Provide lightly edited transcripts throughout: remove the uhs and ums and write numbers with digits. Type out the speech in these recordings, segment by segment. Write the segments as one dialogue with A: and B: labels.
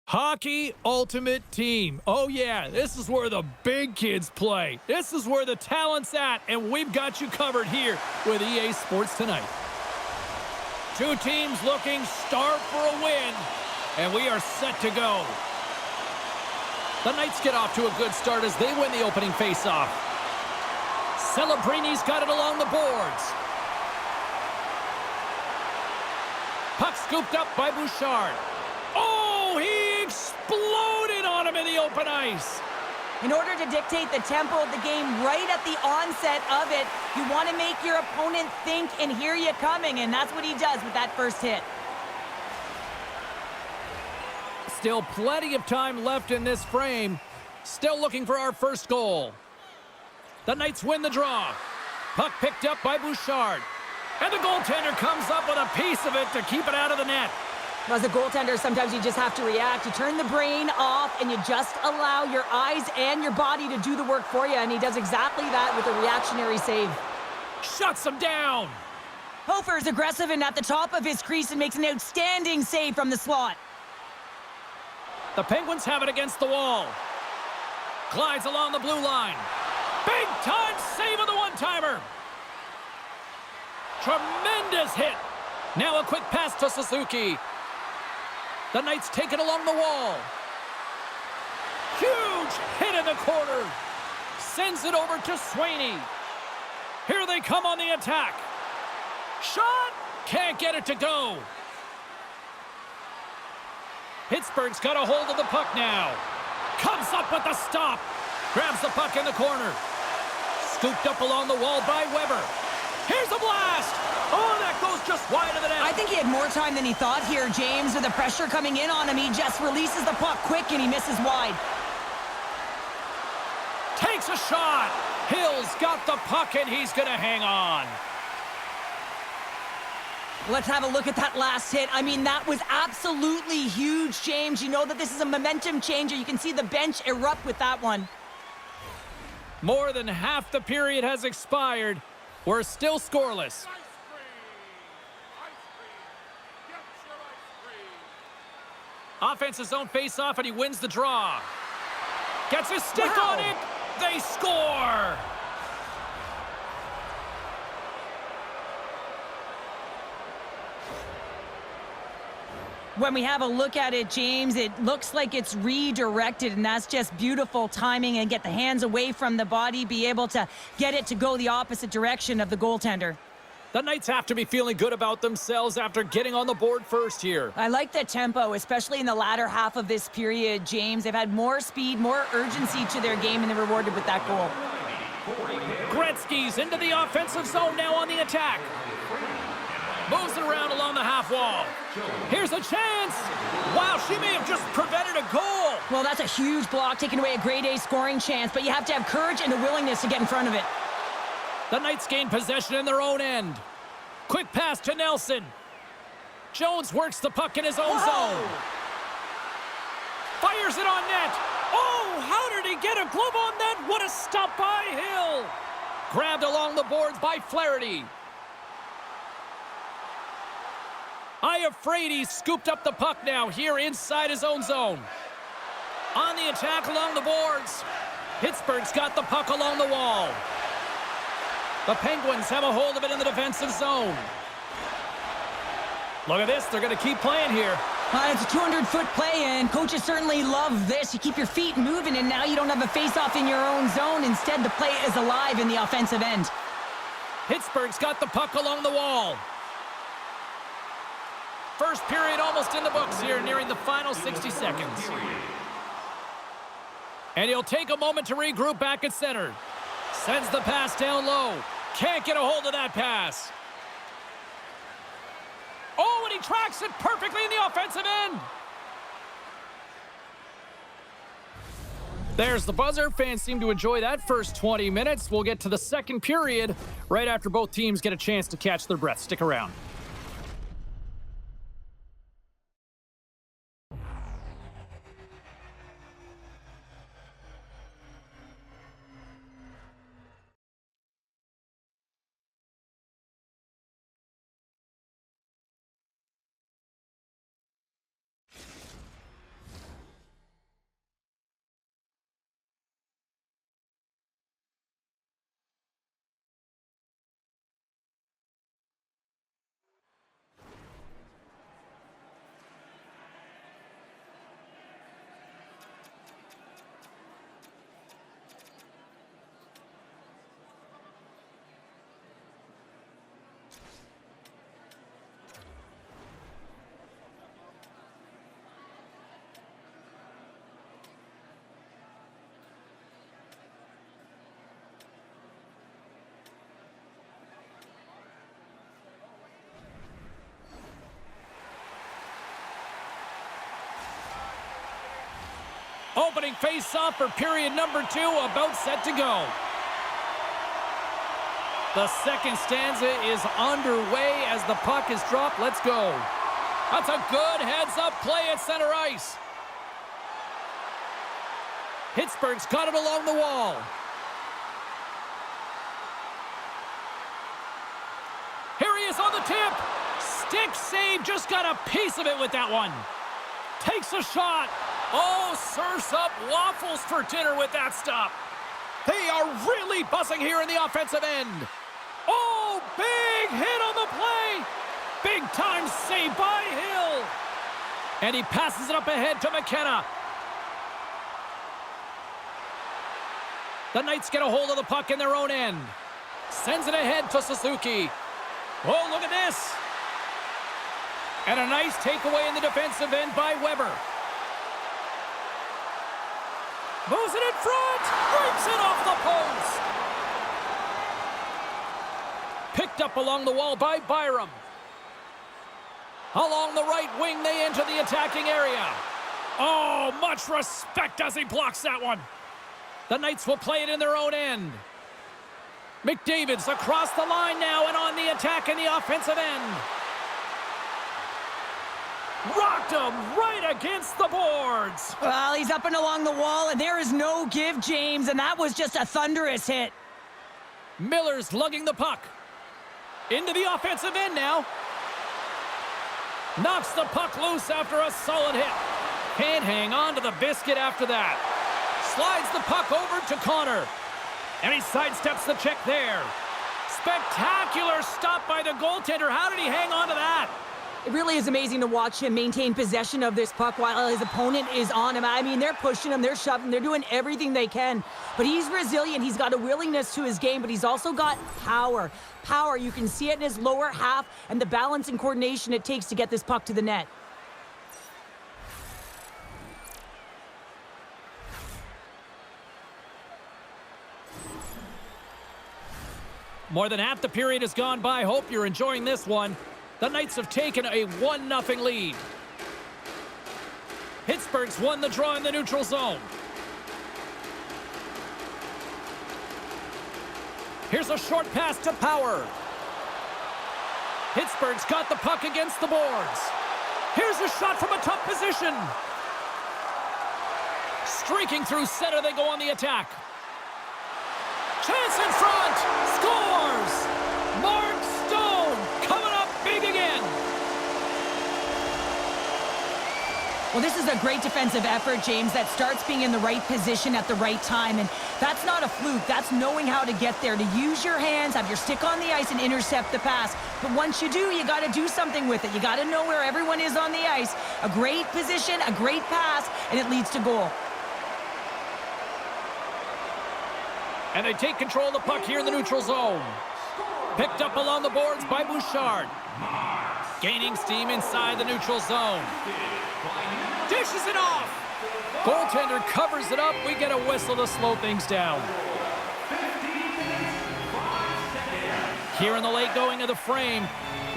A: Hockey Ultimate Team. Oh yeah, this is where the big kids play. This is where the talent's at, and we've got you covered here with EA Sports tonight. Two teams looking starved for a win, and we are set to go. The Knights get off to a good start as they win the opening faceoff. Celebrini's got it along the boards. Puck scooped up by Bouchard. Oh, he exploded on him in the open ice.
B: In order to dictate the tempo of the game right at the onset of it, you want to make your opponent think and hear you coming, and that's what he does with that first hit.
A: Still plenty of time left in this frame. Still looking for our first goal. The Knights win the draw. Puck picked up by Bouchard. And the goaltender comes up with a piece of it to keep it out of the net.
B: As a goaltender, sometimes you just have to react. You turn the brain off, and you just allow your eyes and your body to do the work for you, and he does exactly that with a reactionary save.
A: Shuts him down.
B: Hofer is aggressive and at the top of his crease and makes an outstanding save from the slot.
A: The Penguins have it against the wall. Glides along the blue line. Big-time save of the one-timer. Tremendous hit. Now a quick pass to Suzuki. The Knights take it along the wall. Huge hit in the corner. Sends it over to Sweeney. Here they come on the attack. Shot. Can't get it to go. Pittsburgh's got a hold of the puck now. Comes up with the stop. Grabs the puck in the corner. Scooped up along the wall by Weber. Here's a blast. Oh, that goes just wide of the net.
B: I think he had more time than he thought here, James. With the pressure coming in on him, he just releases the puck quick and he misses wide.
A: Takes a shot. Hill's got the puck and he's going to hang on.
B: Let's have a look at that last hit. I mean, that was absolutely huge, James. You know that this is a momentum changer. You can see the bench erupt with that one.
A: More than half the period has expired. We're still scoreless. Offensive zone face-off, and he wins the draw. Gets his stick on it. They score.
B: When we have a look at it, James, it looks like it's redirected, and that's just beautiful timing and get the hands away from the body, be able to get it to go the opposite direction of the goaltender.
A: The Knights have to be feeling good about themselves after getting on the board first here.
B: I like the tempo, especially in the latter half of this period, James. They've had more speed, more urgency to their game, and they're rewarded with that goal.
A: Gretzky's into the offensive zone now on the attack. Moves it around along the half wall. Here's a chance. Wow, she may have just prevented a goal.
B: Well, that's a huge block, taking away a grade A scoring chance, but you have to have courage and a willingness to get in front of it.
A: The Knights gain possession in their own end. Quick pass to Nelson. Jones works the puck in his own zone. Fires it on net. Oh, how did he get a glove on net? What a stop by Hill. Grabbed along the boards by Flaherty. Iafrady's scooped up the puck now here inside his own zone. On the attack along the boards. Pittsburgh's got the puck along the wall. The Penguins have a hold of it in the defensive zone. Look at this. They're going to keep playing here.
B: It's a 200-foot play, and coaches certainly love this. You keep your feet moving, and now you don't have a face-off in your own zone. Instead, the play is alive in the offensive end.
A: Pittsburgh's got the puck along the wall. First period almost in the books here, nearing the final 60 seconds. And he'll take a moment to regroup back at center. Sends the pass down low. Can't get a hold of that pass. Oh, and he tracks it perfectly in the offensive end. There's the buzzer. Fans seem to enjoy that first 20 minutes. We'll get to the second period right after both teams get a chance to catch their breath. Stick around. Opening face-off for period number 2, about set to go. The second stanza is underway as the puck is dropped. Let's go. That's a good heads-up play at center ice. Pittsburgh's got it along the wall. Here he is on the tip. Stick save, just got a piece of it with that one. Takes a shot. Oh, surfs up waffles for dinner with that stop. They are really buzzing here in the offensive end. Oh, big hit on the play. Big time save by Hill. And he passes it up ahead to McKenna. The Knights get a hold of the puck in their own end. Sends it ahead to Suzuki. Oh, look at this. And a nice takeaway in the defensive end by Weber. Moves it in front. Breaks it off the post. Picked up along the wall by Byram. Along the right wing, they enter the attacking area. Oh, much respect as he blocks that one. The Knights will play it in their own end. McDavid's across the line now and on the attack in the offensive end. Rocked him right against the boards.
B: Well, he's up and along the wall, and there is no give, James, and that was just a thunderous hit.
A: Miller's lugging the puck. Into the offensive end now. Knocks the puck loose after a solid hit. Can't hang on to the biscuit after that. Slides the puck over to Connor. And he sidesteps the check there. Spectacular stop by the goaltender. How did he hang on to that?
B: It really is amazing to watch him maintain possession of this puck while his opponent is on him. I mean, they're pushing him, they're shoving, they're doing everything they can. But he's resilient. He's got a willingness to his game, but he's also got power. Power, you can see it in his lower half and the balance and coordination it takes to get this puck to the net.
A: More than half the period has gone by. Hope you're enjoying this one. The Knights have taken a 1-0 lead. Pittsburgh's won the draw in the neutral zone. Here's a short pass to Power. Pittsburgh's got the puck against the boards. Here's a shot from a tough position. Streaking through center, they go on the attack. Chance in front. Scores. Mark Stone coming up big again.
B: Well, this is a great defensive effort, James, that starts being in the right position at the right time. And that's not a fluke. That's knowing how to get there, to use your hands, have your stick on the ice, and intercept the pass. But once you do, you got to do something with it. You got to know where everyone is on the ice. A great position, a great pass, and it leads to goal.
A: And they take control of the puck here in the neutral zone. Picked up along the boards by Bouchard. Gaining steam inside the neutral zone. Dishes it off. Goaltender covers it up. We get a whistle to slow things down. Here in the late going of the frame,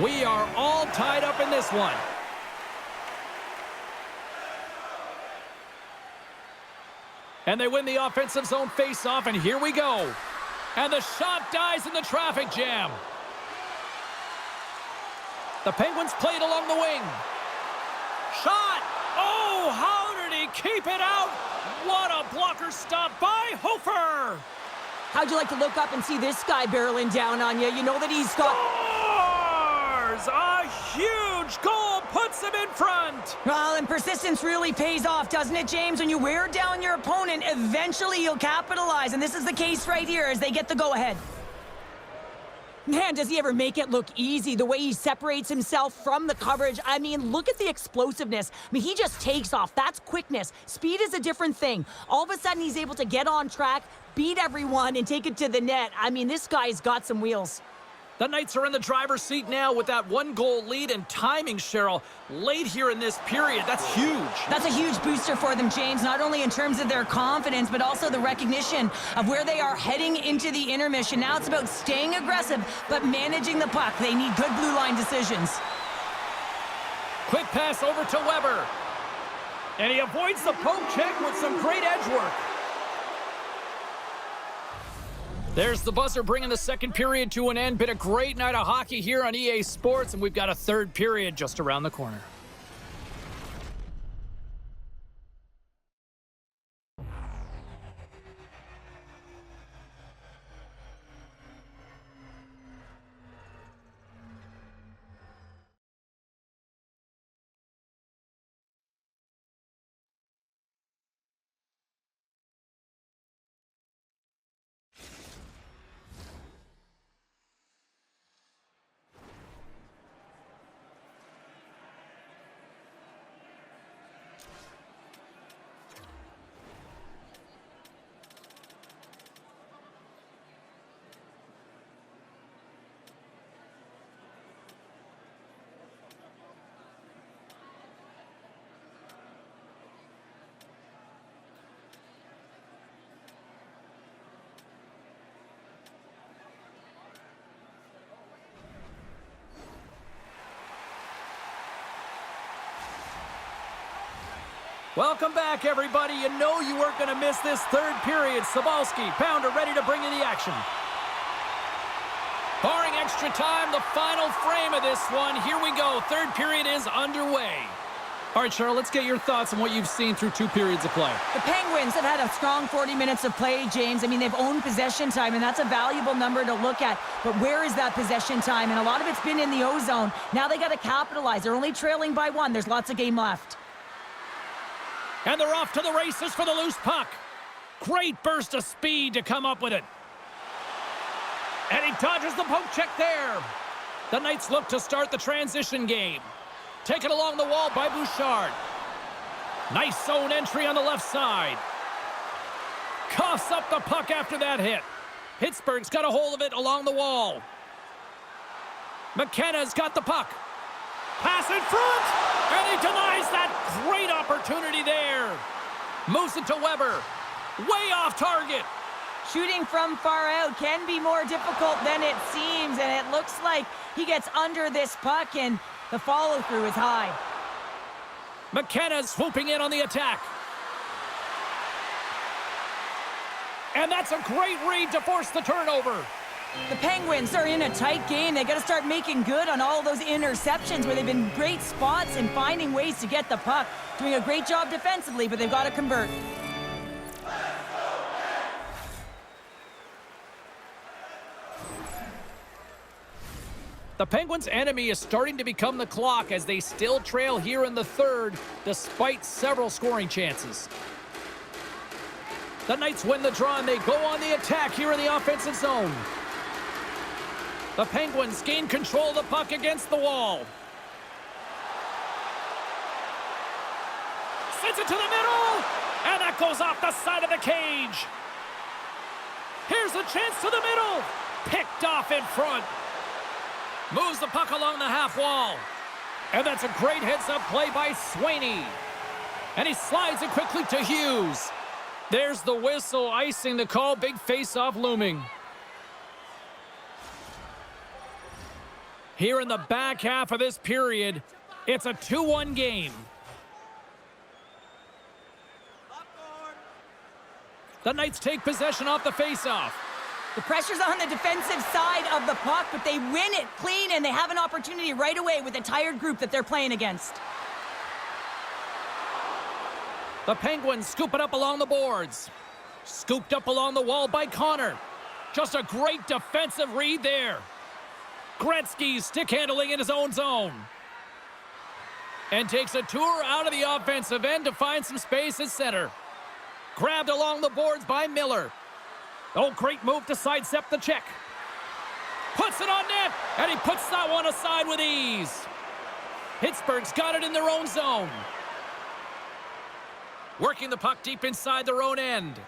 A: we are all tied up in this one. And they win the offensive zone face-off, and here we go. And the shot dies in the traffic jam. The Penguins play it along the wing. Shot! Oh, how did he keep it out? What a blocker stop by Hofer!
B: How'd you like to look up and see this guy barreling down on you? You know that he's got...
A: Scores! A huge goal puts him in front!
B: Well, and persistence really pays off, doesn't it, James? When you wear down your opponent, eventually you'll capitalize. And this is the case right here as they get the go-ahead. Man, does he ever make it look easy, the way he separates himself from the coverage. I mean, look at the explosiveness. I mean, he just takes off. That's quickness. Speed is a different thing. All of a sudden, he's able to get on track, beat everyone, and take it to the net. I mean, this guy's got some wheels.
A: The Knights are in the driver's seat now with that 1-goal lead, and timing, Cheryl, late here in this period. That's huge.
B: That's a huge booster for them, James, not only in terms of their confidence, but also the recognition of where they are heading into the intermission. Now it's about staying aggressive, but managing the puck. They need good blue line decisions.
A: Quick pass over to Weber. And he avoids the poke check with some great edge work. There's the buzzer bringing the second period to an end. Been a great night of hockey here on EA Sports, and we've got a third period just around the corner. Welcome back, everybody. You know you weren't going to miss this third period. Sabalski, Pounder, ready to bring you the action. Barring extra time, the final frame of this one. Here we go. Third period is underway. All right, Cheryl, let's get your thoughts on what you've seen through 2 periods of play.
B: The Penguins have had a strong 40 minutes of play, James. I mean, they've owned possession time, and that's a valuable number to look at. But where is that possession time? And a lot of it's been in the O-zone. Now they got to capitalize. They're only trailing by 1. There's lots of game left.
A: And they're off to the races for the loose puck. Great burst of speed to come up with it. And he dodges the poke check there. The Knights look to start the transition game. Taken along the wall by Bouchard. Nice zone entry on the left side. Coughs up the puck after that hit. Pittsburgh's got a hold of it along the wall. McKenna's got the puck. Pass in front, and he denies that great opportunity there. Moves it to Weber. Way off target.
B: Shooting from far out can be more difficult than it seems, and it looks like he gets under this puck, and the follow-through is high.
A: McKenna's swooping in on the attack. And that's a great read to force the turnover.
B: The Penguins are in a tight game. They got to start making good on all those interceptions where they've been great spots and finding ways to get the puck. Doing a great job defensively, but they've got to convert.
A: The Penguins' enemy is starting to become the clock as they still trail here in the third, despite several scoring chances. The Knights win the draw, and they go on the attack here in the offensive zone. The Penguins gain control of the puck against the wall. Sends it to the middle, and that goes off the side of the cage. Here's a chance to the middle. Picked off in front. Moves the puck along the half wall. And that's a great heads-up play by Sweeney. And he slides it quickly to Hughes. There's the whistle, icing the call. Big face-off looming. Here in the back half of this period, it's a 2-1 game. The Knights take possession off the face-off.
B: The pressure's on the defensive side of the puck, but they win it clean, and they have an opportunity right away with a tired group that they're playing against.
A: The Penguins scoop it up along the boards. Scooped up along the wall by Connor. Just a great defensive read there. Gretzky stick handling in his own zone. And takes a tour out of the offensive end to find some space at center. Grabbed along the boards by Miller. Oh, great move to sidestep the check. Puts it on net, and he puts that one aside with ease. Pittsburgh's got it in their own zone. Working the puck deep inside their own end.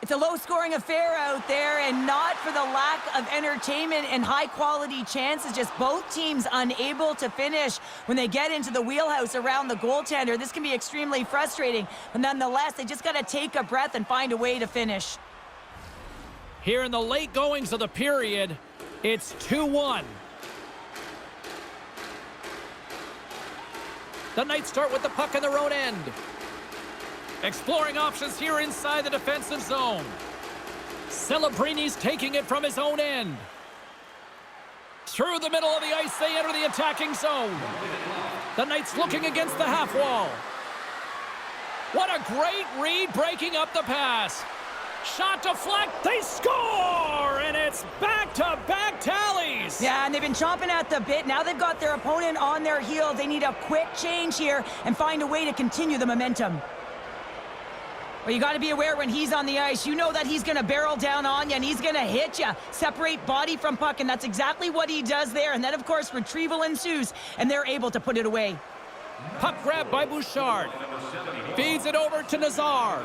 B: It's a low-scoring affair out there, and not for the lack of entertainment and high-quality chances. Just both teams unable to finish when they get into the wheelhouse around the goaltender. This can be extremely frustrating, but nonetheless, they just got to take a breath and find a way to finish.
A: Here in the late goings of the period, it's 2-1. The Knights start with the puck in their own end. Exploring options here inside the defensive zone. Celebrini's taking it from his own end. Through the middle of the ice, they enter the attacking zone. The Knights looking against the half wall. What a great read, breaking up the pass. Shot deflect, they score! And it's back-to-back tallies!
B: Yeah, and they've been chomping at the bit. Now they've got their opponent on their heels. They need a quick change here and find a way to continue the momentum. Well, you got to be aware when he's on the ice. You know that he's going to barrel down on you, and he's going to hit you. Separate body from puck, and that's exactly what he does there. And then, of course, retrieval ensues, and they're able to put it away.
A: Puck grab by Bouchard. Feeds it over to Nazar.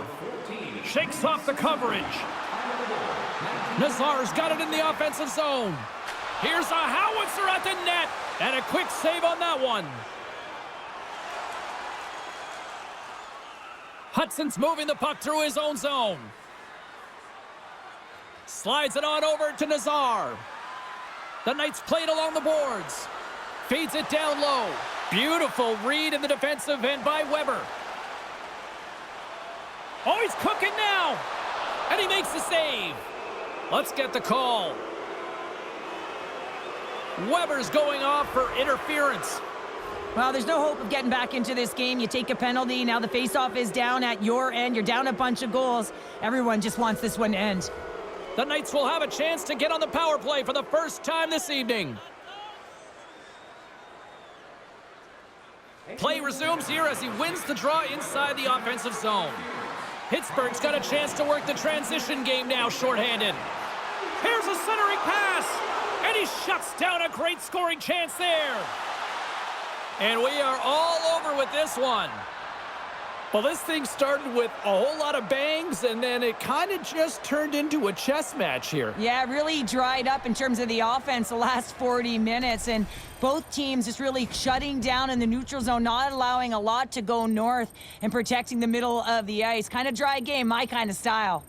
A: Shakes off the coverage. Nazar's got it in the offensive zone. Here's a howitzer at the net, and a quick save on that one. Hudson's moving the puck through his own zone. Slides it on over to Nazar. The Knights play it along the boards. Feeds it down low. Beautiful read in the defensive end by Weber. Oh, he's cooking now. And he makes the save. Let's get the call. Weber's going off for interference.
B: Well, there's no hope of getting back into this game. You take a penalty. Now the faceoff is down at your end. You're down a bunch of goals. Everyone just wants this one to end.
A: The Knights will have a chance to get on the power play for the first time this evening. Play resumes here as he wins the draw inside the offensive zone. Pittsburgh's got a chance to work the transition game now, shorthanded. Here's a centering pass, and he shuts down a great scoring chance there. And we are all over with this one. Well, this thing started with a whole lot of bangs, and then it kind of just turned into a chess match here.
B: Yeah, it really dried up in terms of the offense the last 40 minutes, and both teams just really shutting down in the neutral zone, not allowing a lot to go north and protecting the middle of the ice. Kind of dry game, my kind of style.